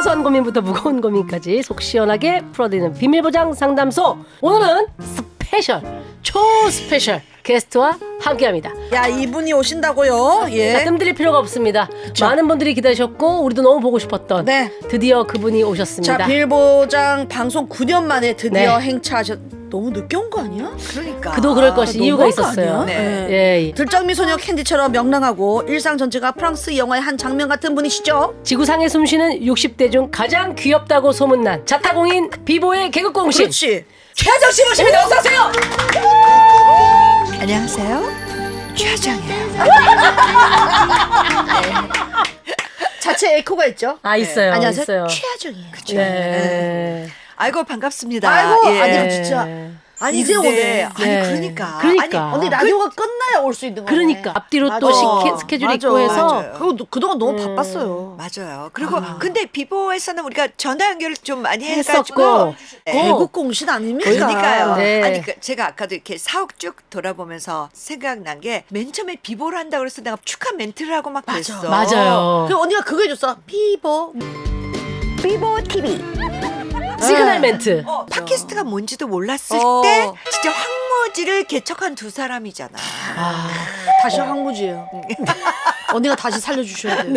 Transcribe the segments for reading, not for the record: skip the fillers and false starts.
사소한 고민부터 무거운 고민까지 속 시원하게 풀어드리는 비밀보장 상담소. 오늘은 스페셜, 초스페셜 게스트와 함께합니다. 야, 이분이 오신다고요? 예. 자, 뜸들일 필요가 없습니다. 많은 분들이 기다리셨고 우리도 너무 보고 싶었던 네. 드디어 그분이 오셨습니다. 자, 비밀보장 방송 9년 만에 드디어 네. 행차하셨. 너무 늦게 온 거 아니야? 그러니까. 그도 그럴 것이 이유가 너무한 거 있었어요. 아니야? 네. 예. 들장미 소녀 캔디처럼 명랑하고 일상 전체가 프랑스 영화의 한 장면 같은 분이시죠? 지구상에 숨쉬는 60대 중 가장 귀엽다고 소문난 자타공인 비보의 개그공신 그렇지. 최하정 씨 모십니다. 어서 오세요. 안녕하세요. 최하정이에요. 자체 에코가 있죠? 아 있어요. 안녕하세요. 있어요. 최하정이에요. 네. 아이고 반갑습니다. 아이고, 예. 아니요, 진짜. 아니 이제 근데, 오네. 아니 네. 그러니까. 그러니까. 아니, 언니 라디오가 끝나야 올 수 있는 거네. 그러니까 앞뒤로 또 맞아. 스케줄이 맞아. 있고 해서 맞아요. 그리고 그동안 너무 바빴어요. 맞아요. 그리고 근데 비보에서는 우리가 전화 연결을 좀 많이 해가지고 했었고. 네. 개국 공신 아닙니까? 그러니까요. 네. 아니 제가 아까도 이렇게 사옥 쭉 돌아보면서 생각난 게 맨 처음에 비보를 한다고 그래서 내가 축하 멘트를 하고 막 맞아. 그랬어. 맞아요. 그 언니가 그거 해줬어. 비보. 비보 TV. 시그널 멘트. 팟캐스트가 뭔지도 몰랐을 어. 때 진짜 황무지를 개척한 두 사람이잖아. 다시 황무지예요. 언니가 다시 살려주셔야 돼요.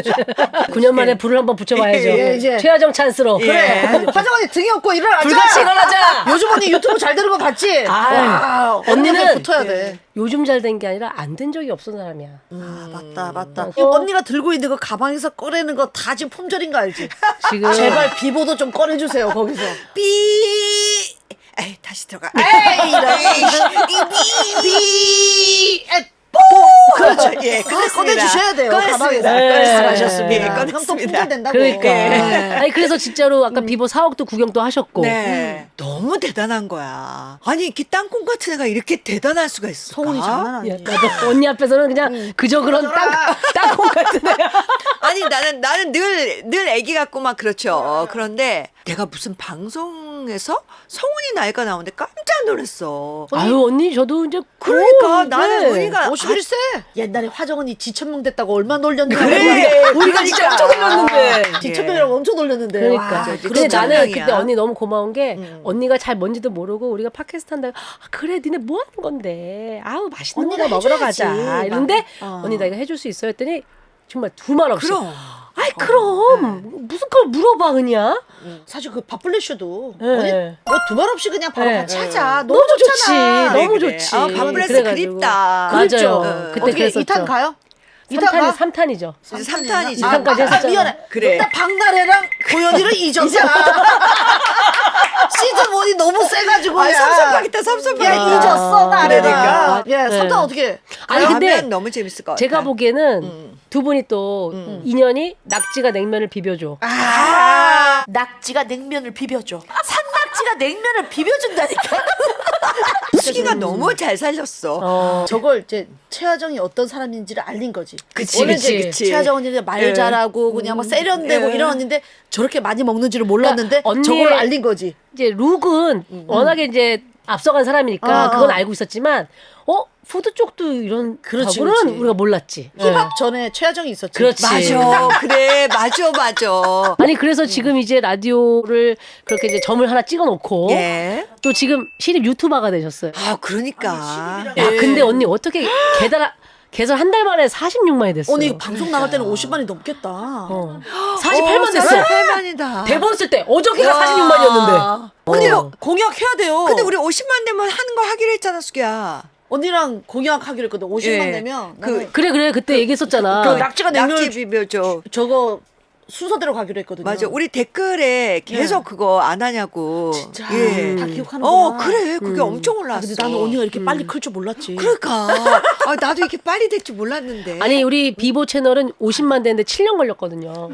9년 만에 불을 한번 붙여봐야죠. 예, 이제. 최하정 찬스로. 그래. 화정 언니 등이 없고 일어나자. 불같이 일어나자. 요즘 언니 유튜브 잘 되는 거 봤지? 와, 언니는 언니가 붙어야 돼. 요즘 잘 된 게 아니라 안 된 적이 없는 사람이야. 맞다. 이 언니가 들고 있는 거 가방에서 꺼내는 거 다 지금 품절인 거 알지? 지금 제발 비보도 좀 꺼내주세요 거기서. 삐. 에이 다시 들어가. 에이, 이런. 삐. 그렇죠. 예, 그걸 꺼내주셔야 돼요. 가방에서. 꺼냈습니다. 네. 잘하셨습니다. 예, 예, 그럼 또 꺼냈습니다. 품절된다고. 그러니까. 예. 아니 그래서 진짜로 아까 비보 사옥도 구경도 하셨고. 네. 너무 대단한 거야. 아니 이렇게 땅콩 같은 애가 이렇게 대단할 수가 있을까? 성훈이 장난 야, 아니야. 나도 언니 앞에서는 그냥 그저 그런 땅콩 같은 애야. 아니 나는 늘 애기 같고 막 그렇죠. 그런데 내가 무슨 방송에서 성훈이 나이가 나오는데 깜짝 놀랐어. 아유 언니 저도 이제 그러니까 나는 언니가 51세. 옛날에 화정 언니 지천명 됐다고 얼마 놀렸는데. 그래. 우리가 진짜 엄청 놀렸는데. 지천명이라고 엄청 놀렸는데. 그러니까. 와, 근데 진짜 나는 장난이야. 그때 언니 너무 고마운 게 언니가 잘 뭔지도 모르고 우리가 팟캐스트 한다고 그래 니네 뭐 하는 건데 아우 맛있는 언니가 거 먹으러 해줘야지. 가자 이런데 어. 언니 나 이거 해줄 수 있어 했더니 정말 두 말 없이 그럼. 아이 그럼 무슨 걸 물어봐 그냥 사실 그 밥플래쇼도 네. 언니 뭐 두 말 없이 그냥 바로 네. 같이 하자. 너무 좋지 너무 그래. 좋지 아, 밥플래스 그래가지고. 그립다. 맞아요 그랬죠. 그때 어떻게 그랬었죠 2탄 가요? 2탄 가? 3탄이죠 3탄이지. 2탄까지 했었잖아 미안해. 그래 나 박나래랑 고현이를 잊었어. 시즌 1이 너무 세가지고. 아, 야. 섭섭하겠다, 섭섭하겠다. 야, 잊었어, 나래랑. 그러니까. 예, 네. 3탄 어떻게. 아니 근데 하면 너무 재밌을 것 같아. 제가 보기에는 두 분이 또 인연이 낙지가 냉면을 비벼줘 낙지가 냉면을 비벼줘. 산낙지가 냉면을 비벼준다니까. 수기가 너무 잘 살렸어. 저걸 이제 최하정이 어떤 사람인지를 알린 거지. 그치, 원래 그치, 이제 그치. 최하정 언니는 말 예. 잘하고 그냥 막 세련되고 이런 언니인데 저렇게 많이 먹는 줄을 몰랐는데 그러니까 언니의- 저걸 알린 거지. 이제 룩은 워낙에 이제 앞서간 사람이니까 그건 알고 있었지만 푸드 쪽도 이런 그렇지, 거는 그렇지. 우리가 몰랐지. 힙합 전에 최하정이 있었지. 그렇지. 맞아. 그래. 맞아. 아니 그래서 지금 이제 라디오를 그렇게 이제 점을 하나 찍어놓고 예. 또 지금 신입 유튜버가 되셨어요. 아, 그러니까. 야 근데 언니 어떻게 개설 한 달 만에 46만이 됐어. 언니 방송 나갈 때는 50만이 넘겠다. 48만 됐어. 48만이다. 대본 쓸 때 어저께가 46만이었는데. 근데 공약 해야 돼요. 근데 우리 50만 되면 하는 거 하기로 했잖아, 수기야. 언니랑 공약 하기로 했거든. 50만 예. 되면 그래 그때 얘기했었잖아. 그 낙지가 냉면을 낙지 비벼줘. 저거 순서대로 가기로 했거든요. 맞아. 우리 댓글에 계속 그거 안 하냐고. 진짜 예. 다 기억하는구나. 그래. 그게 엄청 올라왔어. 근데 나는 언니가 이렇게 빨리 클 줄 몰랐지. 그러니까. 아, 나도 이렇게 빨리 될 줄 몰랐는데. 아니 우리 비보 채널은 50만 되는데 7년 걸렸거든요.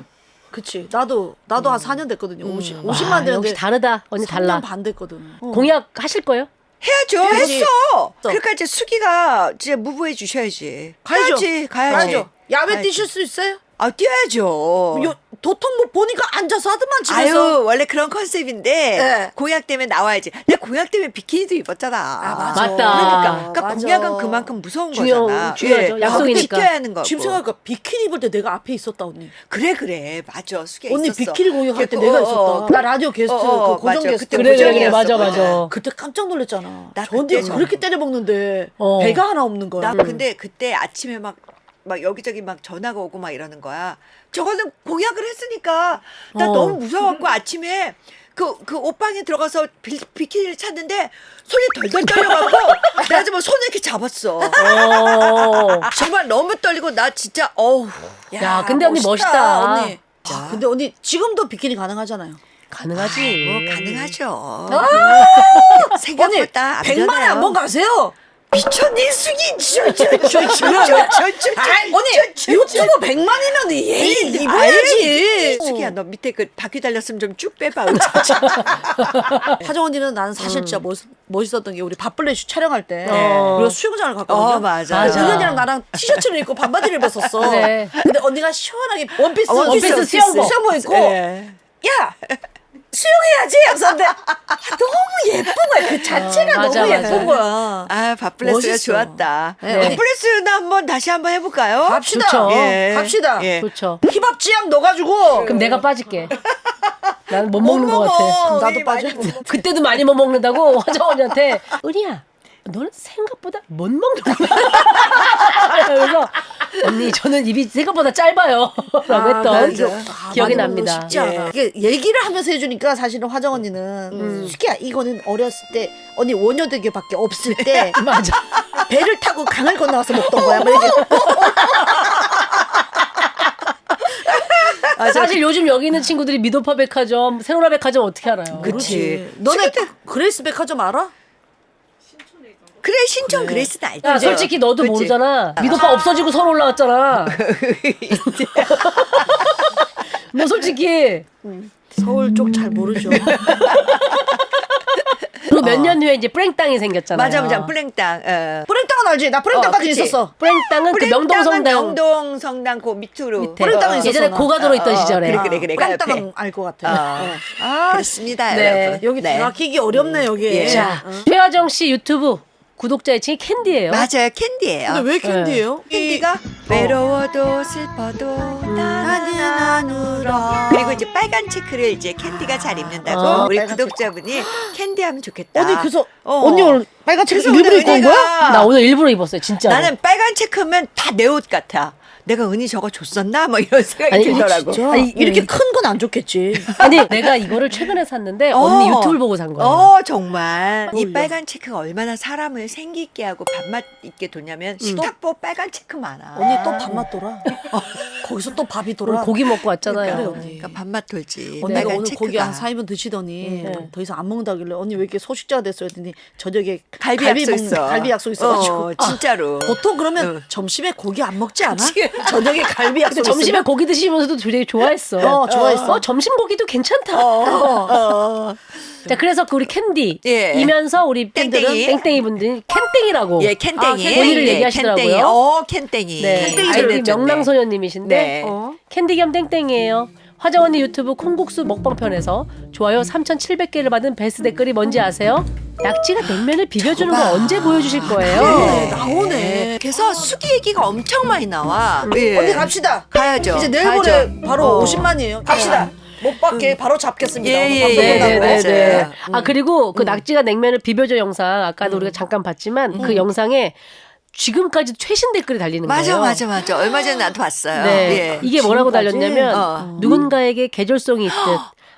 그치. 나도 한 4년 됐거든요. 50만 아, 되는데 역시 다르다. 언니 3년 달라. 반 됐거든. 공약 하실 거예요? 해야죠. 해야지. 했어. 그러니까 이제 수기가 이제 무브해 주셔야지. 가야죠. 가야지. 가야죠. 야외 가야지. 뛰실 수 있어요? 아, 뛰어야죠. 도통 뭐 보니까 앉아서 하더만 집에서. 아유, 원래 그런 컨셉인데 네. 공약 때문에 나와야지. 내가 공약 때문에 비키니도 입었잖아. 맞아. 맞다. 그러니까 맞아. 공약은 그만큼 무서운 중요- 거잖아. 중요하죠. 예. 약속이니까. 지켜야 하는 거고. 지금 생각해보니까 비키니 입을 때 내가 앞에 있었다 언니. 그래. 맞아. 숙에 언니 있었어. 비키니 공약할 때 그, 내가 있었다. 나 라디오 게스트 그 고정 맞아. 게스트. 그때 그래, 고정이었어. 맞아, 맞아. 그때 깜짝 놀랐잖아. 나 저 언니가 그때 그렇게 때려 먹는데 어. 배가 하나 없는 거야. 나 근데 그때 아침에 막 여기저기 막 전화가 오고 막 이러는 거야. 저거는 공약을 했으니까 나 어. 너무 무서워갖고 아침에 그 옷방에 들어가서 비키니를 찾는데 손이 덜덜 떨려갖고 내가 정말 손을 이렇게 잡았어. 정말 너무 떨리고 나 진짜 어우. 야, 근데 언니 멋있다. 언니. 아, 근데 언니 지금도 비키니 가능하잖아요. 가능하지. 뭐 가능하죠. 언니 생각보다 안 100만에 되나요? 한 번 가세요. 미쳤니 숙이 언니 유튜브 100만이면 예의 입어야지. 숙이야 너 밑에 그 바퀴 달렸으면 좀 쭉 빼봐. 하정 언니는 나는 사실 진짜 멋있었던 게 우리 밥블레슈 촬영할 때 어. 우리가 수영장을 갔거든요. 맞아. 맞아. 은현이랑 나랑 티셔츠를 입고 반바지를 입었었어. 그래. 근데 언니가 시원하게 원피스 원피스 수영복. 입고 예. 야 수영해야지. 그런데 너무 예쁜 거야. 그 자체가 맞아, 너무 맞아. 예쁜 거야. 아, 밥블레스가 멋있어. 좋았다. 네. 밥블레스는 다시 한번 해볼까요? 갑시다. 좋죠. 예. 갑시다. 예. 좋죠. 힙합 지향 넣어가지고. 그럼 내가 빠질게. 나는 못 못 먹는 것 먹어. 같아. 나도 우리 빠져. 많이 못 먹어. 그때도 많이 못 먹는다고 화정언니한테 은희야 너는 생각보다 못 먹는구나. 그래서 언니 저는 입이 생각보다 짧아요. 라고 했던 기억이 맞아. 납니다. 쉽지 않아. 이게 얘기를 하면서 해주니까 사실은 화정 언니는 숙이야 이거는 어렸을 때 언니 원효대교밖에 없을 때 맞아. 배를 타고 강을 건너와서 먹던 거야. 막 이렇게. 사실 요즘 여기 있는 친구들이 미도파 백화점, 세로라 백화점 어떻게 알아요? 그치. 너네 그레이스 백화점 알아? 그래, 신촌 그레이스는 알지. 야, 솔직히 너도 그치? 모르잖아. 미도파 없어지고 서로 올라왔잖아. 너 솔직히 서울 쪽 잘 모르죠. 그리고 몇 년 후에 이제 뿌랭땅이 생겼잖아요. 맞아. 뿌랭땅. 뿌랭땅은 알지? 나 뿌랭땅까지 그치. 있었어. 뿌랭땅은 그 뿌랭땅은 명동성당 명동성당 그 밑으로. 밑에 뿌랭땅은 있었어, 예전에 나. 고가도로 있던 시절에. 그래. 뿌랭땅은 알 것 같아. 그렇습니다, 네. 여러분. 여기 네. 들어가기 어렵네 여기. 예. 자, 최하정 씨 유튜브 구독자 애칭이 캔디예요. 맞아요, 캔디예요. 근데 왜 캔디예요? 캔디가 외로워도 슬퍼도 나는 안 울어. 그리고 이제 빨간 체크를 이제 캔디가 잘 입는다고 우리 빨간 구독자분이 캔디 하면 좋겠다. 언니 그래서 어. 언니 오늘 빨간 책 그래서 일부러 오늘 입고 온 거야? 은희가 나 오늘 일부러 입었어요, 진짜. 나는 빨간 체크면 다 내 옷 같아. 내가 은희 저거 줬었나? 뭐 이런 생각이 아니, 들더라고. 진짜? 아니, 이렇게 큰 건 안 좋겠지. 아니 내가 이거를 최근에 샀는데 언니 유튜브를 보고 산 거예요. 정말. 이 어울려. 빨간 체크가 얼마나 사람을 생기 있게 하고 밥맛 있게 뒀냐면 식탁보 빨간 체크 많아. 언니 또 밥맛 돌아. 거기서 또 밥이 돌아. 오늘 고기 먹고 왔잖아요. 그래, 언니. 그러니까 밥맛 돌지. 언니가 빨간 오늘 체크가. 고기 한 4인분 드시더니 네. 더 이상 안 먹는다길래 언니 왜 이렇게 소식자가 됐어요? 했더니 저녁에 갈비 약속 있어. 갈비 약속 있어가지고. 진짜로. 보통 그러면 점심에 고기 안 먹지 않아? 저녁에 갈비 약속 근데 점심에 있으면? 고기 드시면서도 되게 좋아했어. 좋아했어. 점심 고기도 괜찮다. 자, 그래서 그 우리 캔디 예. 이면서 우리 팬들은 땡땡이. 땡땡이 분들이 캔땡이라고 예, 캔땡이. 본인을 예, 얘기하시더라고요. 캔땡이. 캔땡이. 네, 캔땡이 아이디 전해줬네. 명랑소녀님이신데 네. 캔디 겸 땡땡이에요. 화정 언니 유튜브 콩국수 먹방편에서 좋아요 3,700개를 받은 베스트 댓글이 뭔지 아세요? 낙지가 냉면을 비벼주는 거 언제 보여주실 거예요? 네, 나오네. 그래서 수기 얘기가 엄청 많이 나와. 예. 언니 갑시다. 가야죠. 이제 내일 가야죠. 모레 바로 50만이에요. 갑시다. 못 받게 바로 잡겠습니다. 예, 오늘 예, 방송 예, 끝나고. 맞아요. 아 그리고 그 낙지가 냉면을 비벼줘 영상 아까도 우리가 잠깐 봤지만 그 영상에 지금까지 최신 댓글이 달리는 거예요. 맞아. 얼마 전에 나도 봤어요. 네. 예. 이게 뭐라고 지금까지? 달렸냐면 누군가에게 계절성이 있듯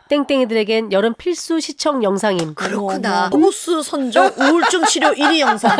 땡땡이들에겐 여름 필수 시청 영상임. 그렇구나. 호스 선정 우울증 치료 1위 영상.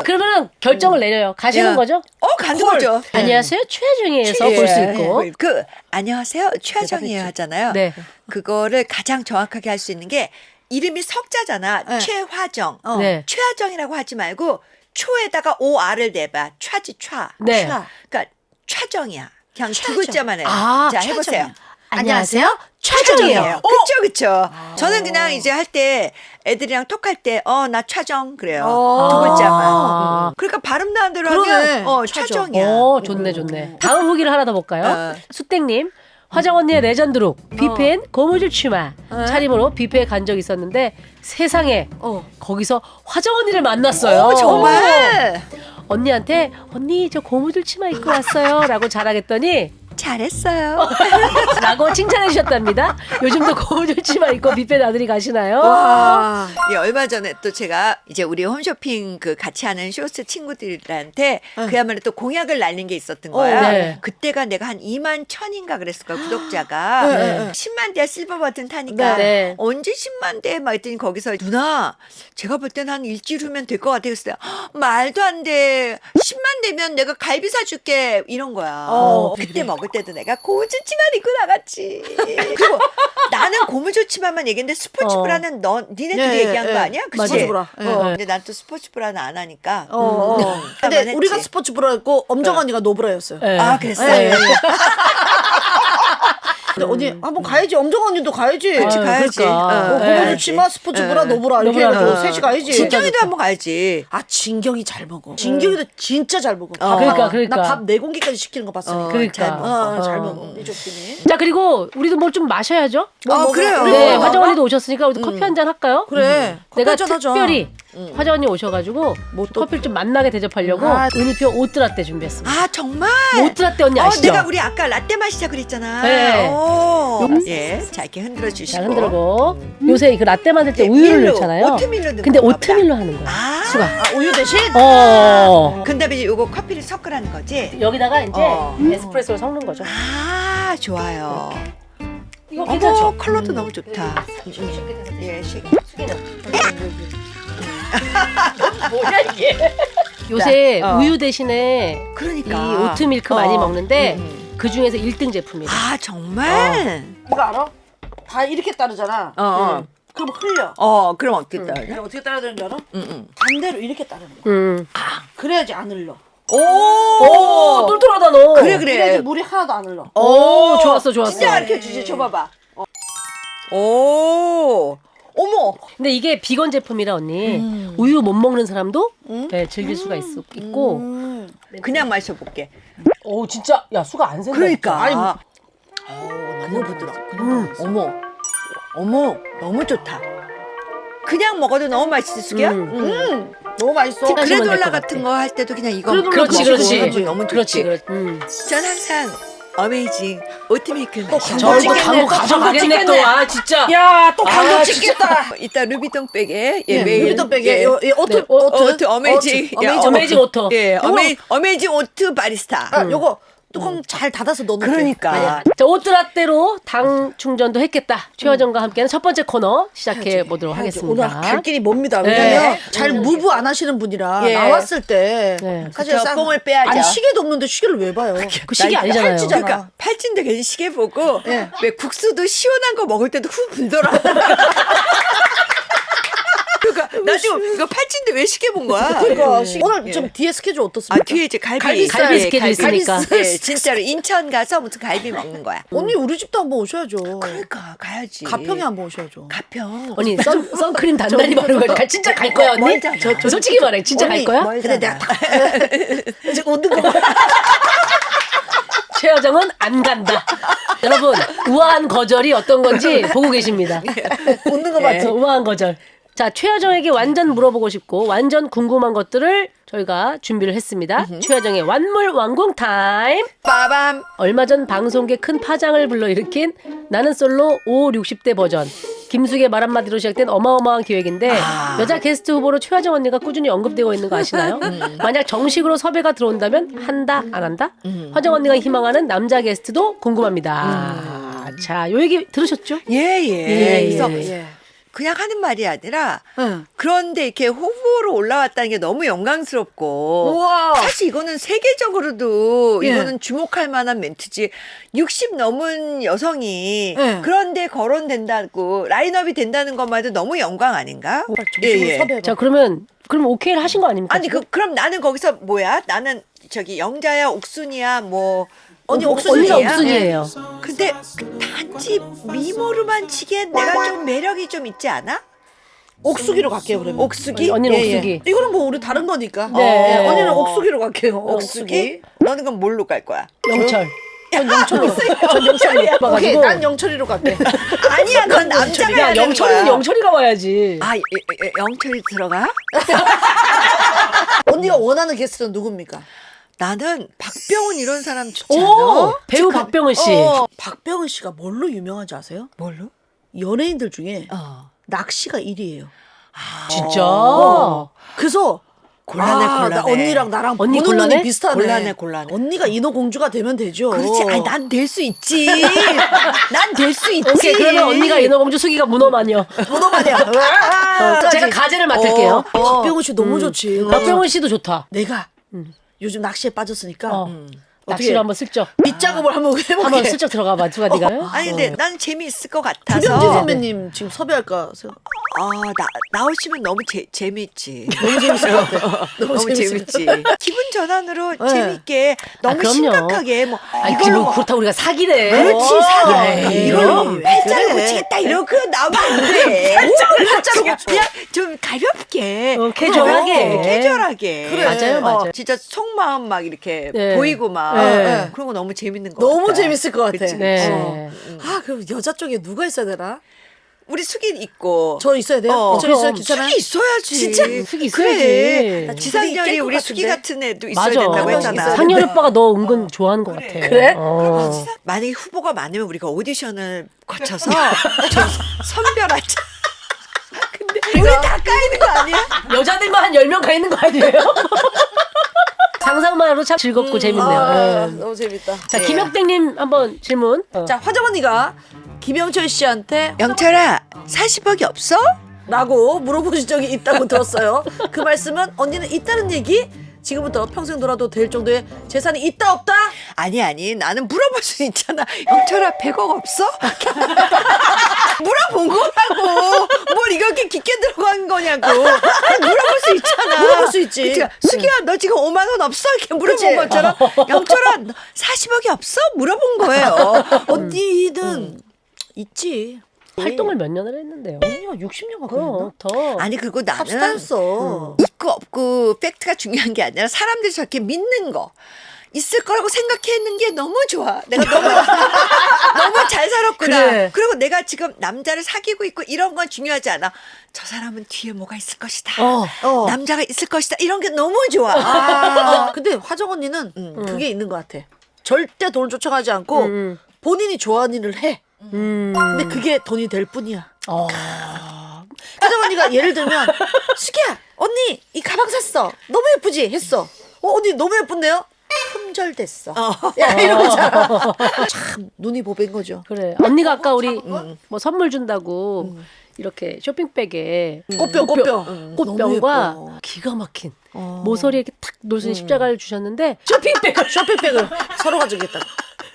그러면은 결정을 내려요. 가시는 야. 거죠? 가는 거죠. 안녕하세요. 최하정이에서 예. 볼 수 있고. 그 안녕하세요. 최하정이에요 하잖아요. 네. 그거를 가장 정확하게 할 수 있는 게 이름이 석자잖아. 네. 최화정. 네. 최하정이라고 하지 말고 초에다가 OR을 내봐. 촤지 촤. 네. 그러니까 최정이야. 그냥 두 최정. 글자만 해요. 아, 자, 최정이야. 해보세요. 안녕하세요. 차정이에요. 그쵸. 저는 그냥 이제 할 때 애들이랑 톡할 때 나 차정 그래요. 두 글자만. 그러니까 발음 나는 대로 그러네. 하면 차정이야. 오, 좋네. 다음 후기를 하나 더 볼까요? 수땡님. 화정 언니의 레전드룩 뷔페엔 고무줄 치마 차림으로 뷔페에 간 적이 있었는데 세상에 거기서 화정 언니를 만났어요. 정말 언니한테 언니 저 고무줄 치마 입고 왔어요 라고 자랑했더니 잘했어요. 라고 칭찬해 주셨답니다. 요즘도 고무줄 치마 입고 뷔페 나들이 가시나요? 와. 예, 얼마 전에 또 제가 이제 우리 홈쇼핑 그 같이 하는 쇼스 친구들한테 그야말로 또 공약을 날린 게 있었던 거야. 네. 그때가 내가 한 2만 1,000인가 그랬을 거야, 구독자가. 10만 대야 실버 버튼 타니까 네. 언제 10만 대? 막 했더니 거기서 누나 제가 볼 때는 한 일주일 후면 될 것 같아요. 그랬어요. 말도 안 돼. 10만 되면 내가 갈비 사줄게. 이런 거야. 그때 먹을 때도 내가 고무줄 치마를 입고 나갔지. 그리고 나는 고무줄 치마만 얘기했는데 스포츠 브라는 니네들이 얘기한 거 아니야? 그치? 스포츠 브라. 근데 난 또 스포츠 브라는 안 하니까. 근데 했지. 우리가 스포츠 브라였고 엄정 언니가 노브라였어요. 네. 아, 그랬어? 네. 근데 언니 한번 가야지. 엄정 언니도 가야지. 그치, 가야지. 그러니까. 고무줄 치마, 스포츠 브라, 노브라 이렇게 노브라. 해가지고 셋이 가야지. 진경이도 한번 가야지. 아 진경이 잘 먹어. 진경이도 진짜 잘 먹어. 그러니까. 나 밥 4공기까지 시키는 거 봤으니까. 그러니까. 잘 먹어. 잘 먹어. 이 조끼니. 자 그리고 우리도 뭘 좀 마셔야죠. 그래요. 네, 화정 언니도 오셨으니까 우리 커피 한 잔 할까요? 그래. 내가 커피 한잔 하자. 특별히 화정 언니 오셔가지고 커피를 좀 만나게 대접하려고 은희표 오뜨라떼 준비했습니다. 아, 정말? 오뜨라떼 언니 아시죠? 내가 우리 아까 라떼 마시자 그랬잖아. 네. 예. 자, 이렇게 흔들어 주시고. 자 흔들고 요새 그 라떼 만들 때 우유를 밀로, 넣잖아요. 오트밀로 넣는 근데 건가 오트밀로 하는 거야. 아. 수가. 아, 우유 대신? 근데 요거 커피를 섞으라는 거지? 여기다가 이제 에스프레소를 섞는 거죠. 아, 좋아요. 이거 어머, 괜찮죠? 컬러도 너무 좋다. 예, 뭐야 이게? 요새 자, 우유 대신에 그러니까. 이 오트밀크 많이 먹는데 그 중에서 1등 제품이에요. 아, 정말? 이거 알아? 다 이렇게 따르잖아. 그럼 흘려. 그럼 어떻겠다. 근데 어떻게 따라야 되는 줄 알아? 응. 반대로 이렇게 따르는 거야. 그래야지 안 흘러. 오, 똘똘하다 너. 그래. 그래야지 물이 하나도 안 흘러. 오, 좋았어. 진짜 가르쳐 주지, 줘봐봐. 오, 어머. 근데 이게 비건 제품이라 언니 우유 못 먹는 사람도 네, 즐길 수가 있고. 그냥 마셔볼게. 오, 진짜 야 수가 안 센다. 그러니까. 아니, 너무 부드럽고. 어머, 너무 좋다. 그냥 먹어도 너무 맛있을 수야? 너무 맛있어. 하시면 될것 그래놀라 같아. 같은 거 할 때도 그냥 이거 그렇지. 먹으면 너무 좋지. 그렇지. 전 항상 어메이징 오트밀크 마셔. 저도 광고 가져가겠네 또. 아 진짜. 야, 또 광고 찍겠다. 이따 루비통 백에 루비통 백에 오트 오트 어메이징 어메이징 오토. 예, 어메이징 오트 바리스타. 요거 뚜껑 잘 닫아서 넣는 그러니까. 자, 오뜨라떼로 당 충전도 했겠다. 최화정과 함께하는 첫 번째 코너 시작해 보도록 오늘 하겠습니다. 갈 길이 멉니다. 네. 왜냐면 잘 무브 안 하시는 분이라 예. 나왔을 때 네. 사실 그쵸, 뽕을 빼야죠. 아니 시계도 없는데 시계를 왜 봐요? 그 시기 아니잖아요. 팔찌잖아. 그러니까 팔찌인데 괜히 시계 보고 예. 왜 국수도 시원한 거 먹을 때도 후 불더라. 그러니까 나 지금 이거 팔찌인데 왜 시계 본 거야? 그러니까 네. 오늘 좀 뒤에 스케줄 어떻습니까? 뒤에 이제 갈비 갈비 스케줄 있으니까. 예, 진짜로 인천 가서 무슨 갈비 먹는 거야. 언니 우리 집도 한번 오셔야죠. 그러니까 가야지. 가평에 한번 오셔야죠. 가평. 언니 선크림 단단히 바르고 가. 진짜 갈 거야 언니? 멀잖아. 저 솔직히 말해 진짜 갈 거야? 근데 내가 이제 웃는 거 봐. 최화정은 안 간다. 여러분 우아한 거절이 어떤 건지 보고 계십니다. 웃는 거 맞죠? 우아한 거절. 자, 최화정에게 완전 물어보고 싶고 완전 궁금한 것들을 저희가 준비를 했습니다. 최화정의 완물완궁 타임. 빠밤. 얼마 전 방송계 큰 파장을 불러일으킨 나는 솔로 5, 60대 버전. 김숙의 말 한마디로 시작된 어마어마한 기획인데 여자 게스트 후보로 최화정 언니가 꾸준히 언급되고 있는 거 아시나요? 만약 정식으로 섭외가 들어온다면 한다 안 한다? 화정 언니가 희망하는 남자 게스트도 궁금합니다. 자, 요 얘기 들으셨죠? 예. 그래서 예. 그냥 하는 말이 아니라 응. 그런데 이렇게 후보로 올라왔다는 게 너무 영광스럽고 우와. 사실 이거는 세계적으로도 예. 이거는 주목할 만한 멘트지. 60 넘은 여성이 예. 그런데 거론된다고 라인업이 된다는 것만 해도 너무 영광 아닌가? 정식으로 섭외해봐. 자, 그럼 오케이를 하신 거 아닙니까? 아니 지금? 그럼 나는 거기서 뭐야? 나는 저기 영자야 옥순이야 뭐 언니 언니가 옥순이야. 옥순이에요. 근데 다 굳이 미모로만 치기엔 내가 좀 매력이 좀 있지 않아? 옥수기로 갈게요 그러면. 옥수기? 언니는 예, 예. 옥수기. 이거는 뭐 우리 다른 거니까. 네. 예, 언니는 옥수기로 갈게요. 옥수기? 너는 그럼 뭘로 갈 거야? 영철. 전 영철이 오케이, 예뻐가지고. 난 영철이로 갈게. 아니야, 넌 남자가 해야 야, 되는 영철이는 거야. 영철이가 와야지. 아, 영철이 들어가? 언니가 원하는 게스트는 누굽니까? 나는 박병훈 이런 사람 좋지 않아? 오, 배우 박병은 씨. 박병은 씨가 뭘로 유명한지 아세요? 뭘로? 연예인들 중에 어. 낚시가 1위예요. 진짜. 그래서 곤란해, 나 곤란해. 언니랑 나랑 언니 보는 곤란해? 눈이 비슷하네. 곤란해. 언니가 인어공주가 되면 되죠. 그렇지. 아니, 난 될 수 있지. 난 될 수 있지. 오케이, 그러면 언니가 인어공주, 수기가 문어마녀. 문어마녀. 제가 가재를 맡을게요. 박병은 씨 너무 좋지. 박병은 씨도 좋다. 내가 요즘 낚시에 빠졌으니까 어. 어떻게 낚시를 한번 슬쩍. 밑작업을 한번 해볼게. 한번 슬쩍 들어가 봐, 두가 네가. 아니, 근데 난 재미있을 것 같아서. 김영진 선배님 지금 섭외할까 생각. 나오시면 너무 재미있지. 너무 재밌을 것 같아. 너무 재밌지. 기분 전환으로 네. 재밌게 너무 그럼요. 심각하게 뭐 아니, 이걸로 뭐 그렇다고 우리가 사기래. 그렇지 사기 에이, 이걸로 그럼. 팔자를 그래. 고치겠다 이러고 나면 안 돼. 팔자로 그냥 좀 가볍게 캐주얼하게. 캐주얼하게 그래. 맞아요. 진짜 속마음 막 이렇게 네. 보이고 막 네. 그런 거 너무 재밌는 거 너무 같아. 재밌을 것 같아. 그치? 네. 아 그럼 여자 쪽에 누가 있어야 되나? 우리 숙이 있고 저 있어야 돼요? 어. 저 있어야 그럼. 괜찮아요? 숙이 있어야지. 진짜? 숙이 있어야지. 그래. 숙이 지상렬이 깰것 우리 숙이 같은데? 같은 애도 있어야 맞아. 된다고 있어야 했잖아. 상렬 오빠가 너 은근 좋아하는 것 같아. 그래? 어. 만약에 후보가 많으면 우리가 오디션을 거쳐서 좀 선별하자. 근데 우리 다 까이는 거 아니야? 여자들만 한 10명 가 있는 거 아니에요? 상상만으로 참 즐겁고 재밌네요. 아, 네. 너무 재밌다. 자, 김혁택님 한번 질문. 자 화정 언니가 김영철 씨한테 영철아 40억이 없어? 라고 물어보신 적이 있다고 들었어요. 그 말씀은 언니는 있다는 얘기? 지금부터 평생 놀아도 될 정도의 재산이 있다 없다? 아니 나는 물어볼 수 있잖아. 영철아 100억 없어? 물어본 거라고. 뭘 이렇게 깊게 들어간 거냐고. 물어볼 수 있잖아. 물어볼 수 있지. 그치? 수기야 너 지금 5만 원 없어? 이렇게 물어본 그치? 것처럼 영철아 너 40억이 없어? 물어본 거예요. 언니는 있지. 활동을 몇 년을 했는데요. 언니가 60년 가까이 했나? 그럼 더. 아니 그리고 나는 탑스타였어. 있고 없고 팩트가 중요한 게 아니라 사람들이 저렇게 믿는 거 있을 거라고 생각했는 게 너무 좋아. 내가 너무 잘 살았구나. 그래. 그리고 내가 지금 남자를 사귀고 있고 이런 건 중요하지 않아. 저 사람은 뒤에 뭐가 있을 것이다. 어. 남자가 있을 것이다. 이런 게 너무 좋아. 근데 화정 언니는 그게 있는 것 같아. 절대 돈 쫓아가지 않고 본인이 좋아하는 일을 해. 근데 그게 돈이 될 뿐이야. 화정 언니가 예를 들면 수기야 언니 이 가방 샀어. 너무 예쁘지? 했어. 언니 너무 예쁜데요? 품절됐어. 야 이런 거잖아. 참 눈이 보배인 거죠. 그래. 언니가 아까 우리 뭐 선물 준다고 이렇게 쇼핑백에 꽃병. 너무 꽃병과 예뻐. 기가 막힌 모서리에 이렇게 탁 놓을 수 있는 십자가를 주셨는데 쇼핑백을 서로 가져오겠다.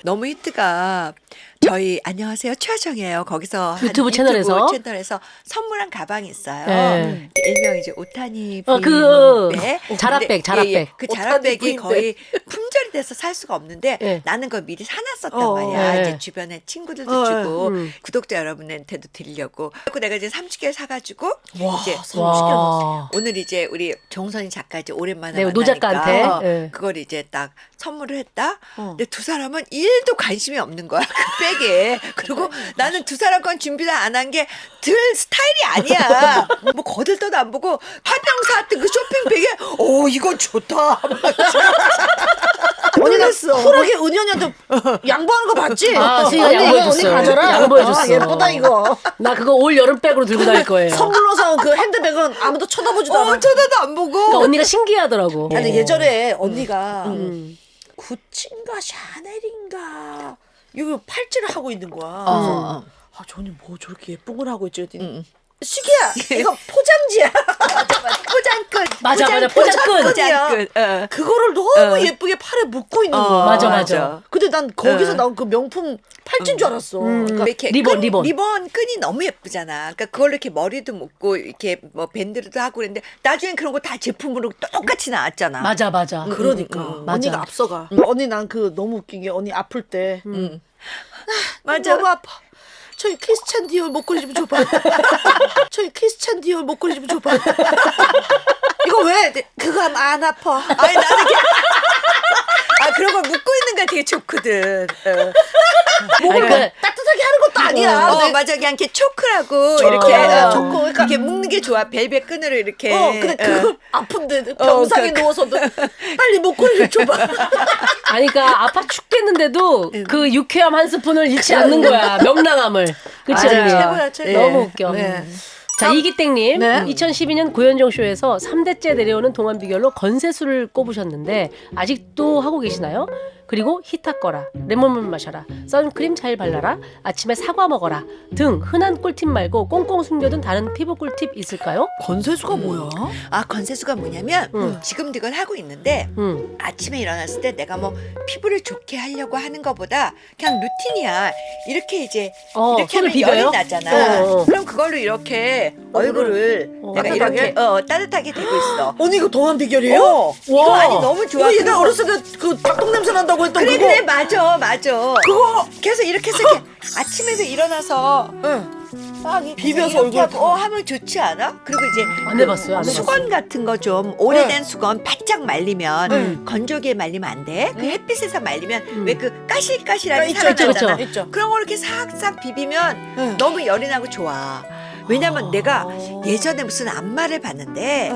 너무 히트가 저희 안녕하세요 최하정이에요. 거기서 한 유튜브 채널에서? 채널에서 선물한 가방이 있어요. 네. 일명 이제 오타니 그 부인배. 자라백, 근데, 자라백. 그 오타니 자라백이 부인배. 거의 품절이 돼서 살 수가 없는데 네. 나는 그걸 미리 사놨었단 어, 말이야. 네. 이제 주변에 친구들도 주고 음. 구독자 여러분한테도 드리려고. 그리고 내가 이제 30개 사가지고 와, 이제 30개 넣었어. 와. 오늘 이제 우리 정선이 작가 이제 오랜만에 네, 만나니까 노 작가한테. 네. 그걸 이제 딱 선물을 했다. 근데 두 사람은 1도 관심이 없는 거야 그 백에. 그리고 나는 두 사람 건 준비를 안 한 게 들 스타일이 아니야. 뭐 거들떠도 안 보고 화병 사왔던 그 쇼핑백에 오 이건 좋다. 언니 나 놀랐어. 쿨하게 은희 언니한테 양보하는 거 봤지? 아, 수희가 언니 이거 언니 양보해줬어. 가져라. 양보해줬어. 아, 예쁘다 이거. 나 그거 올 여름백으로 들고 다닐 거예요. 선물로 사온 그 핸드백은 아무도 쳐다보지도 않아. 쳐다도 안 보고. 그러니까 언니가 신기하더라고. 아니 예전에 언니가 구찌인가 샤넬인가 이거 팔찌를 하고 있는 거야. 그래서 아 저는 뭐 저렇게 예쁜 걸 하고 있지 그랬더니 수기야 이거 포장지야. 포장끝. 맞아, 포장끝. 포장끝. 어. 그거를 너무 예쁘게 팔에 묶고 있는 거야. 맞아. 근데 난 거기서 나온 그 명품 팔찌인 줄 알았어. 그러니까 이렇게 리본. 리본 끈이 너무 예쁘잖아. 그러니까 그걸로 이렇게 머리도 묶고 이렇게 뭐 밴드도 하고 그랬는데 나중엔 그런 거 다 제품으로 똑같이 나왔잖아. 맞아. 그러니까 맞아. 언니가 앞서가. 언니 난 그 너무 웃긴 게 언니 아플 때 맞아. 너무 아파. 저기 크리스찬 디올 목걸이 좀 줘봐. 저기 크리스찬 디올 목걸이 좀 줘봐. 이거 왜? 그거 하면 안 아파. 아니 나는 그런 걸 묶고 있는 게 되게 좋거든. 목을 그러니까- 따뜻하게 하는 것도 아니야. 근데 맞아. 그냥 이렇게 초크라고 이렇게 초크. 그러니까 이렇게 묶는 게 좋아. 벨벳 끈으로 이렇게. 근데 그걸 아픈데 병상에 누워서도 빨리 목걸이를 줘봐. 아니 그러니까 아파 죽겠는데도 그 유쾌함 한 스푼을 잃지 않는 거야. 명랑함을. 그치 맞아요. 언니? 최고야, 최고. 너무 웃겨. 네. 자 이기땡님 네. 2012년 고현정 쇼에서 3대째 내려오는 동안 비결로 건새수를 꼽으셨는데 아직도 하고 계시나요? 그리고 히타꺼라, 레몬물 마셔라, 선크림 잘 발라라, 아침에 사과 먹어라 등 흔한 꿀팁 말고 꽁꽁 숨겨둔 다른 피부 꿀팁 있을까요? 건새수가 뭐야? 건새수가 뭐냐면 지금도 이걸 하고 있는데 아침에 일어났을 때 내가 뭐 피부를 좋게 하려고 하는 것보다 그냥 루틴이야. 이렇게 이제 이렇게 손을 하면 비벼요? 열이 나잖아. 어. 그럼 그걸로 이렇게 얼굴을 내가 따뜻하게? 이렇게 따뜻하게 되고 있어. 언니 이거 동안 비결이에요? 이거 아니 너무 좋아. 이거 옛날 그리고- 어렸을 때 그 닭똥 냄새 난다고 했던 그래 그거. 그래 맞아. 그거 그래서 이렇게 해서 이렇게 아침에도 일어나서 비벼서 이렇게 얼굴 하고 하면 좋지 않아? 그리고 이제 안 해봤어요. 안 해봤어요. 수건 같은 거 좀 오래된 수건 바짝 말리면 건조기에 말리면 안 돼. 그 햇빛에서 말리면 왜 그 까실까실하게 있죠, 살아나잖아. 있죠. 있죠. 그런 거 이렇게 싹싹 비비면 너무 열이 나고 좋아. 왜냐면 내가 예전에 무슨 안마를 봤는데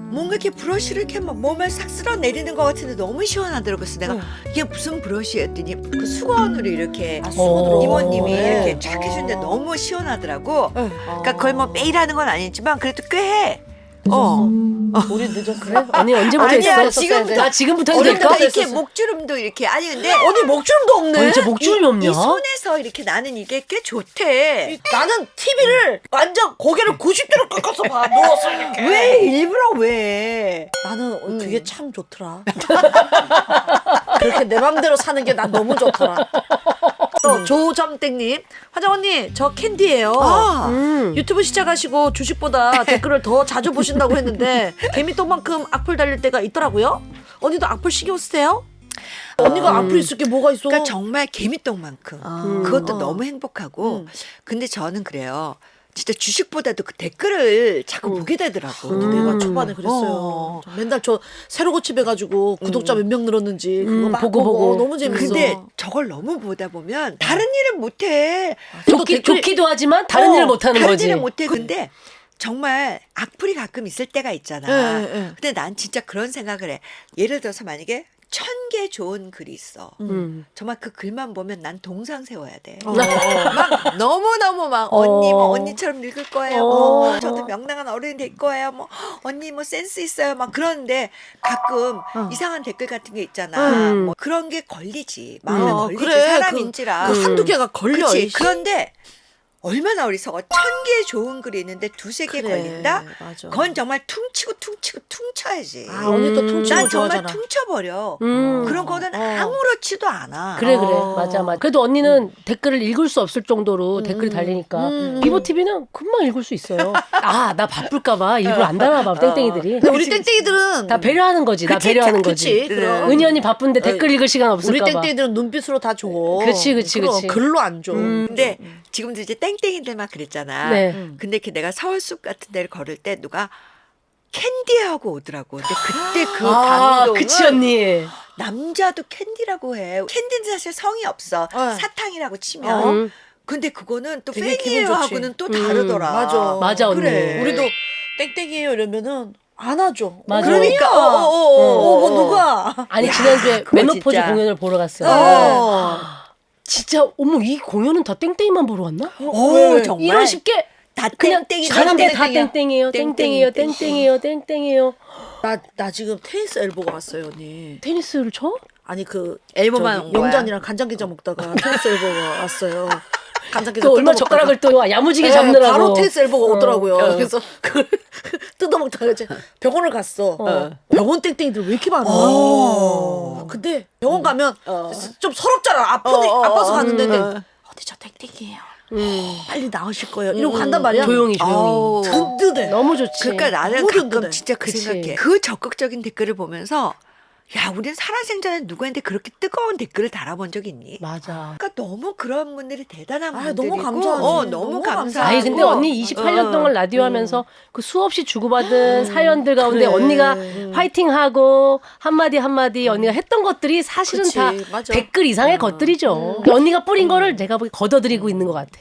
뭔가 이렇게 브러쉬를 이렇게 막 몸을 싹 쓸어 내리는 것 같은데 너무 시원하더라고요. 그래서 내가 이게 무슨 브러쉬였더니 그 수건으로 이렇게 수건으로. 이모님이 네. 이렇게 쫙 해주는데 너무 시원하더라고. 그러니까 거의 뭐 매일 하는 건 아니지만 그래도 꽤 해. 우리 늦었어. 그래? 언니 언제부터 아니야, 했어? 지금부터. 나 지금부터 해도 어른들 될까? 이렇게 목주름도 이렇게 아니 근데 언니 목주름도 없네. 언니 진짜 목주름이 없냐? 이 손에서 이렇게 나는 이게 꽤 좋대. 나는 TV를 완전 고개를 90도로 꺾어서 봐. 누워서 이렇게. 왜 일부러 왜? 나는 그게 참 좋더라. 그렇게 내 맘대로 사는 게 난 너무 좋더라. 또 조정땡님, 화정 언니 저 캔디예요. 유튜브 시작하시고 주식보다 댓글을 더 자주 보신다고 했는데 개미똥만큼 악플 달릴 때가 있더라고요. 언니도 악플 신경 쓰세요? 언니가 악플 있을 게 뭐가 있어? 그러니까 정말 개미똥만큼 그것도 너무 행복하고 근데 저는 그래요. 진짜 주식보다도 그 댓글을 자꾸 보게 되더라고. 내가 초반에 그랬어요. 맨날 저 새로 고침해가지고 구독자 몇 명 늘었는지 그거 막 보고. 너무 재밌어. 근데 저걸 너무 보다 보면 다른 일은 못해. 좋기도 하지만 다른 일을 못하는 다른 거지. 일은 못해. 근데 정말 악플이 가끔 있을 때가 있잖아. 네. 근데 난 진짜 그런 생각을 해. 예를 들어서 만약에 1000개 좋은 글이 있어. 정말 그 글만 보면 난 동상 세워야 돼. 막 너무너무 막 언니 뭐 언니처럼 읽을 거예요. 뭐 저도 명랑한 어른이 될 거예요. 뭐 언니 뭐 센스 있어요. 막 그러는데 가끔 이상한 댓글 같은 게 있잖아. 뭐 그런 게 걸리지. 마음에 걸리지. 그래, 사람인지라. 그 한두 개가 걸려. 그렇지. 이 그런데 얼마나 어리석어. 1000개 좋은 글이 있는데 두세 개 그래, 걸린다? 맞아. 그건 정말 퉁치고 퉁쳐야지. 아, 언니 또 퉁치고 난 정말 좋아하잖아. 퉁쳐버려. 음. 그런 거는 아무렇지도 않아. 그래 맞아. 그래도 언니는 댓글을 읽을 수 없을 정도로 댓글이 달리니까 비보 TV는 금방 읽을 수 있어요. 나 바쁠까봐 일부러 안 달아봐 땡땡이들이. 근데 우리 땡땡이들은 다 배려하는 거지. 나 배려하는 거지. 그치, 그럼. 은희 언니 바쁜데 댓글 읽을 시간 우리 없을까봐. 땡땡이들은 눈빛으로 다 줘. 그치. 그럼 글로 안 줘. 근데 지금도 이제 땡땡이들만 그랬잖아. 네. 근데 이렇게 내가 서울숲 같은 데를 걸을 때 누가 캔디하고 오더라고. 근데 그때 그 감동은 그치 언니. 남자도 캔디라고 해. 캔디는 사실 성이 없어. 사탕이라고 치면. 근데 그거는 또 되게 기분 팬이에요 좋지. 하고는 또 다르더라. 맞아 언니. 그래. 우리도 땡땡이에요 이러면은 안아줘. 맞아. 그러니까 뭐 누가? 아니 지난주에 그거 메노포즈 진짜. 공연을 보러 갔어요. 진짜 어머 이 공연은 다 땡땡이만 보러 왔나? 오, 정말. 이런 쉽게 다 그냥 땡땡이. 가는데 다 땡땡이야. 땡땡이에요. 땡땡이에요. 땡땡이에요. 땡땡이에요. 나 지금 테니스 엘보가 왔어요 언니. 테니스를 쳐? 아니 그 엘보만 저기 온 거야? 영잔이랑 간장게장 먹다가 테니스 엘보가 왔어요. 간장게장 또 얼마 뜯어먹다가. 젓가락을 또 야무지게 네, 잡느라고. 바로 테니스 엘보가 오더라고요. 어. 그래서 그걸 뜯어먹다가 이제 병원을 갔어. 병원 땡땡이들 왜 이렇게 많아? 근데 병원 가면 좀 서럽잖아. 아파서 갔는데 어디 저 땡땡이에요. 빨리 나으실 거예요. 이러고 간단 말이야. 조용히. 아우. 든든해. 너무 좋지. 그러니까 나는 너무 가끔 든든해. 진짜 그 그치. 생각해. 그 적극적인 댓글을 보면서 야, 우리는 살아생전에 누구한테 그렇게 뜨거운 댓글을 달아본 적 있니? 맞아. 그러니까 너무 그런 분들이 대단한 아, 분들이고 너무 감사하지. 너무 너무 감사하고 아니 근데 언니 28년 동안 라디오 하면서 그 수없이 주고받은 사연들 가운데 그래. 언니가 화이팅하고 한마디 언니가 했던 것들이 사실은 그치, 다 맞아. 댓글 이상의 것들이죠. 언니가 뿌린 거를 내가 보기 걷어들이고 있는 것 같아.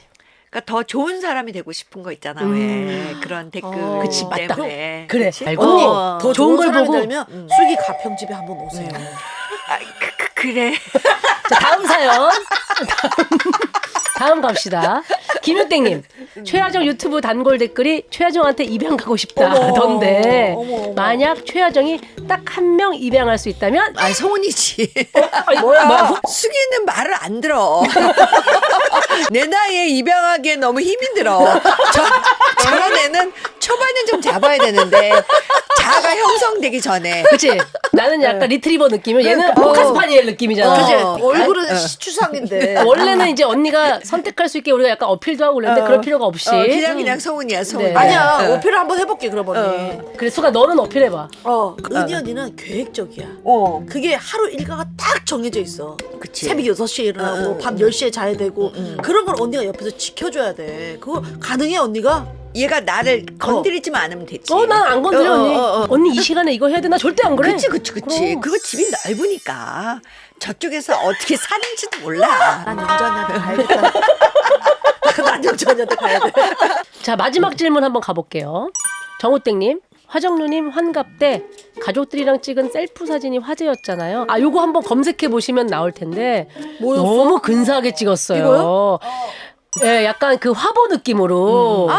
그러니까 더 좋은 사람이 되고 싶은 거 있잖아. 왜 그런 댓글 그치, 맞다. 때문에. 그래. 그치? 알고. 언니 어. 더 좋은 좋은 걸 걸 사람이 보고. 되면 수기 가평집에 한번 오세요. 아, 그래. 자, 다음 사연. 다음 갑시다. 김효땡님, 최하정 유튜브 단골 댓글이 최하정한테 입양 가고 싶다던데 만약 최하정이 딱 한 명 입양할 수 있다면 아, 성훈이지. 뭐야? 수기는 말을 안 들어. 내 나이에 입양하기에 너무 힘이 들어. 저런 애는 초반에 좀 잡아야 되는데 자아가 형성되기 전에. 그치? 나는 약간 리트리버 느낌이면 얘는 포카스파니엘 느낌이잖아. 그치? 어. 얼굴은 시추상인데. 원래는 이제 언니가 선택할 수 있게 우리가 약간 어필도 하고 그랬는데 그럴 필요가 없이. 그냥 성훈이야, 성훈. 네. 아니야, 어필을 한번 해볼게, 그럼 언니. 그래, 수가 너는 어필해봐. 은희 언니는 계획적이야. 어. 그게 하루 일과가 딱 정해져 있어. 그치. 새벽 6시에 일어나고 밤 10시에 자야 되고 그런 걸 언니가 옆에서 지켜줘야 돼. 그거 가능해 언니가? 얘가 나를 건드리지만 않으면 됐지. 난 안 건드려, 어, 언니. 어, 어. 언니 이 시간에 이거 해야 돼? 나 절대 안 그래. 그치. 그럼. 그거 집이 넓으니까 저쪽에서 어떻게 사는지도 몰라. 난 영자 언니한테 가야겠다. 난 영자 언니한테 가야 돼. 자, 마지막 질문 한번 가볼게요. 정우땡님, 화정누님 환갑 때 가족들이랑 찍은 셀프 사진이 화제였잖아요. 아, 요거 한번 검색해 보시면 나올 텐데 뭐였어? 너무 근사하게 찍었어요. 이거요? 예, 약간 그 화보 느낌으로.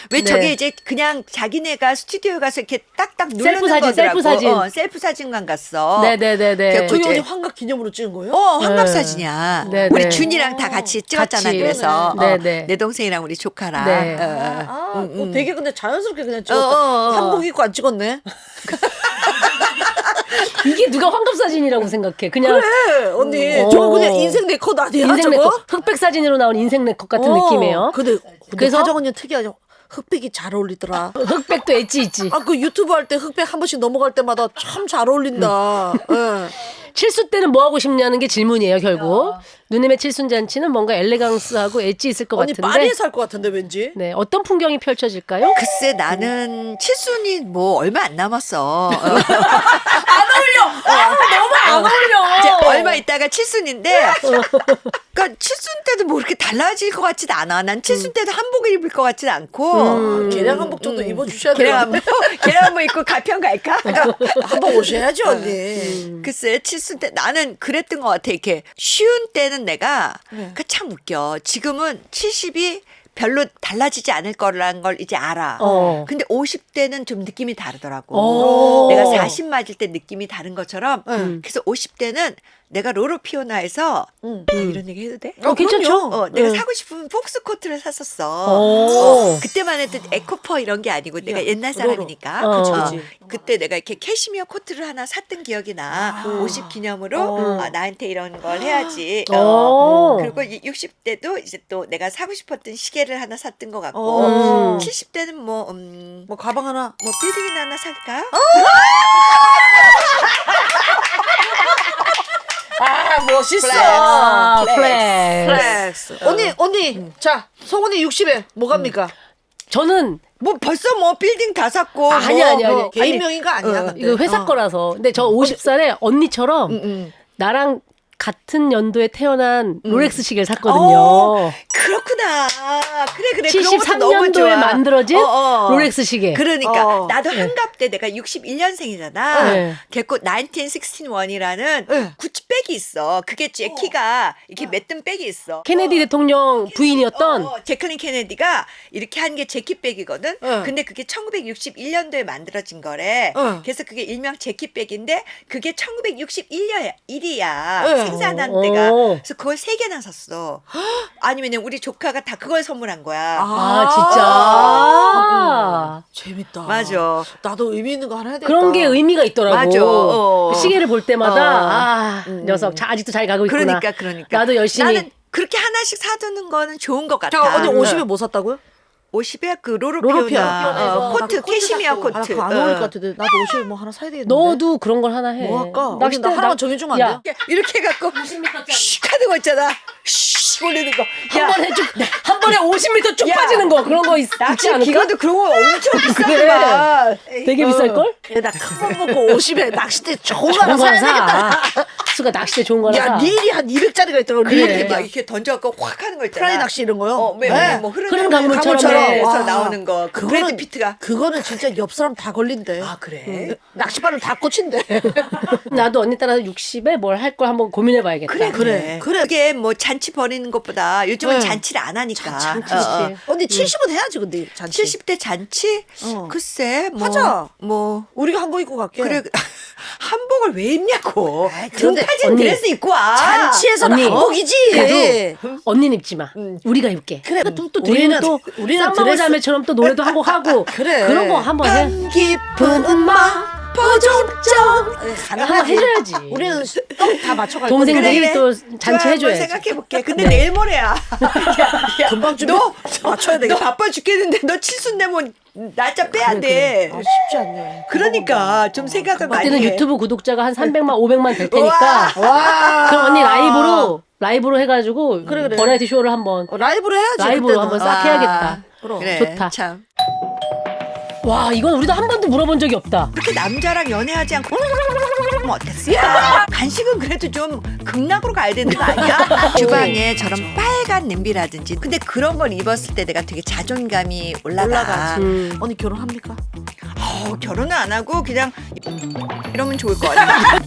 왜 네. 저게 이제 그냥 자기네가 스튜디오에 가서 이렇게 딱딱 누르는 셀프 사진, 거더라고. 셀프 사진. 셀프 사진관 갔어. 네네네네. 저기 이제- 언니 환갑 기념으로 찍은 거예요? 환갑 네. 사진이야. 네, 우리 네. 준이랑 다 같이 찍었잖아. 같이. 그래서 네, 네. 내 동생이랑 우리 조카랑. 네. 되게 근데 자연스럽게 그냥 찍었다. 어. 한복 입고 안 찍었네. 이게 누가 환갑 사진이라고 생각해? 그냥 그래 언니 어. 저거 그냥 인생 네컷 아니야 인생 저거? 네컷, 흑백 사진으로 나온 인생 네컷 같은 느낌이에요. 근데 그래서- 화정 언니는 특이하죠. 흑백이 잘 어울리더라. 흑백도 엣지 있지. 아 그 유튜브 할 때 흑백 한 번씩 넘어갈 때마다 참 잘 어울린다. 예. 칠수 때는 뭐 하고 싶냐는 게 질문이에요, 결국. 누님의 칠순잔치는 뭔가 엘레강스하고 엣지 있을 것 언니 같은데. 파리에서 할 것 같은데 왠지. 네, 어떤 풍경이 펼쳐질까요? 글쎄 나는 칠순이 뭐 얼마 안 남았어. 너무 안 어울려. 이제 얼마 있다가 칠순인데, 그러니까 칠순 때도 뭐 그렇게 달라질 것 같지도 않아. 난 칠순 때도 한복을 입을 것 같지는 않고. 개량 한복 정도 입어주셔야 돼요. 계란 한복 입고 가평 갈까? 한번 오셔야지 언니. 글쎄 칠순 때 나는 그랬던 것 같아. 이렇게 쉬운 때는 내가 참 웃겨. 지금은 70이 별로 달라지지 않을 거라는 걸 이제 알아. 근데 50대는 좀 느낌이 다르더라고. 내가 40 맞을 때 느낌이 다른 것처럼. 그래서 50대는 내가 로로피오나에서 이런 얘기 해도 돼? 괜찮죠? 내가 사고 싶은 폭스 코트를 샀었어. 오. 그때만 해도 에코퍼 이런 게 아니고 내가 옛날 로로. 사람이니까. 그치. 그때 내가 이렇게 캐시미어 코트를 하나 샀던 기억이 나. 50 기념으로 나한테 이런 걸 해야지. 그리고 60대도 이제 또 내가 사고 싶었던 시계를 하나 샀던 것 같고 70대는 뭐 가방 하나. 뭐 빌딩이나 하나 살까? 멋있어. 아, 플렉스. 플렉스. 언니. 자 성훈이 60에 뭐 갑니까? 저는 뭐 벌써 뭐 빌딩 다 샀고 아니야. 개인명인가 아니야. 근데. 이거 회사 거라서. 근데 저 50살에 언니처럼 나랑 같은 연도에 태어난 롤렉스 시계를 샀거든요. 그렇구나. 그래. 그런 것도 너무 73년도에 좋아. 만들어진 롤렉스 시계. 그러니까 나도 한갑 때 내가 61년생이잖아. 네. 걔고 1961이라는 구찌백이 있어. 그게 제 키가 이렇게 맸던 백이 있어. 케네디 대통령 부인이었던 제클린 케네디가 이렇게 한 게 제키백이거든. 근데 그게 1961년도에 만들어진 거래. 그래서 그게 일명 제키백인데 그게 1961이야. 생산한 데가. 그래서 그걸 3개나 샀어. 아니 왜냐면 우리 조카가 다 그걸 선물한 거야. 아, 진짜. 재밌다. 맞아. 나도 의미 있는 거 하나 해야 되겠다. 그런 게 의미가 있더라고. 맞아. 시계를 볼 때마다 녀석 녀석 잘 가고 있구나. 그러니까. 나도 열심히. 나는 그렇게 하나씩 사두는 거는 좋은 것 같아. 자 언니 50에 뭐 샀다고요? 50에 그 로로피아. 로로피아나 코트 나 캐시미어 샀어. 코트. 아, 그거 안 어울릴 것 같은데. 나도 50에 뭐 하나 사야 되겠는데. 너도 그런 걸 하나 해. 뭐 할까? 낚싯대 나 하나만 정해주면 안 돼요? 이렇게 해갖고 50m짜리. 슉 하는 거 있잖아. 슉 올리는 거. 한 번에 50m 쭉 야. 빠지는 거 그런 거 있지 낚시 않을까? 기가도 그런 거 엄청 그래. 비싸구만. 되게 비쌀 걸? 나 큰 거 먹고 50에 낚싯대 좋은 거 좋은 하나 거 사야 하나 되겠다. 사. 수가 낚싯대 좋은 거라 야, 사. 릴이 한 200짜리가 있더라고. 그래. 이렇게 릴. 막 이렇게 던져갖고 확 하는 거 있잖아. 프라이 낚시 이런 거요? 뭐 흐르는 강물처럼 강물에서 와. 나오는 거. 그 브래드 피트가. 그거는 진짜 옆 사람 다 걸린대. 아 그래? 낚시바늘 다 꽂힌대. 나도 언니 따라서 60에 뭘 할 걸 한번 고민해 봐야겠다. 그래. 그게 뭐 잔치 버리는 것보다 요즘은 네. 잔치를 안 하니까. 잔치. 언니 70은 해야지 근데 잔치. 70대 잔치? 어. 글쎄 뭐 하자. 뭐 우리가 한복 입고 갈게. 그래 한복을 왜 입냐고. 그런데 등파진 언니, 드레스 입고 와. 잔치에서는 언니. 한복이지. 그래도 언니는 입지 마. 우리가 입게. 그래. 또 우리는 우리는 드레스. 쌍마오자매처럼 또 노래도 하고 하고 그래. 그런 거 한번 해. 한 깊은 음악 보정점. 한번 해줘야지. 우리는 다 맞춰갈 동생들이 그래. 또 잔치 좋아, 해줘야지. 한번 생각해볼게. 근데 내일 모레야. 금방 준비 너 맞춰야 너 되겠다. 바빠 죽겠는데 너 칠순내면 날짜 빼야 돼. 아, 쉽지 않네. 그러니까 좀 생각을 많이 그때는 해. 유튜브 구독자가 한 300만, 500만 될 테니까. 와. 그럼 언니 라이브로 해가지고 그래. 버라이티 쇼를 한번 라이브로 해야지. 라이브로 그때는. 한번 싹 해야겠다. 그럼. 그래, 좋다. 참. 와 이건 우리도 한 번도 물어본 적이 없다. 그렇게 남자랑 연애하지 않고 어땠어? 간식은 그래도 좀 극락으로 가야 되는 거 아니야? 주방에 저런 빨간 냄비라든지 근데 그런 걸 입었을 때 내가 되게 자존감이 올라가. 언니 결혼합니까? 결혼은 안 하고 그냥 이러면 좋을 것 같아.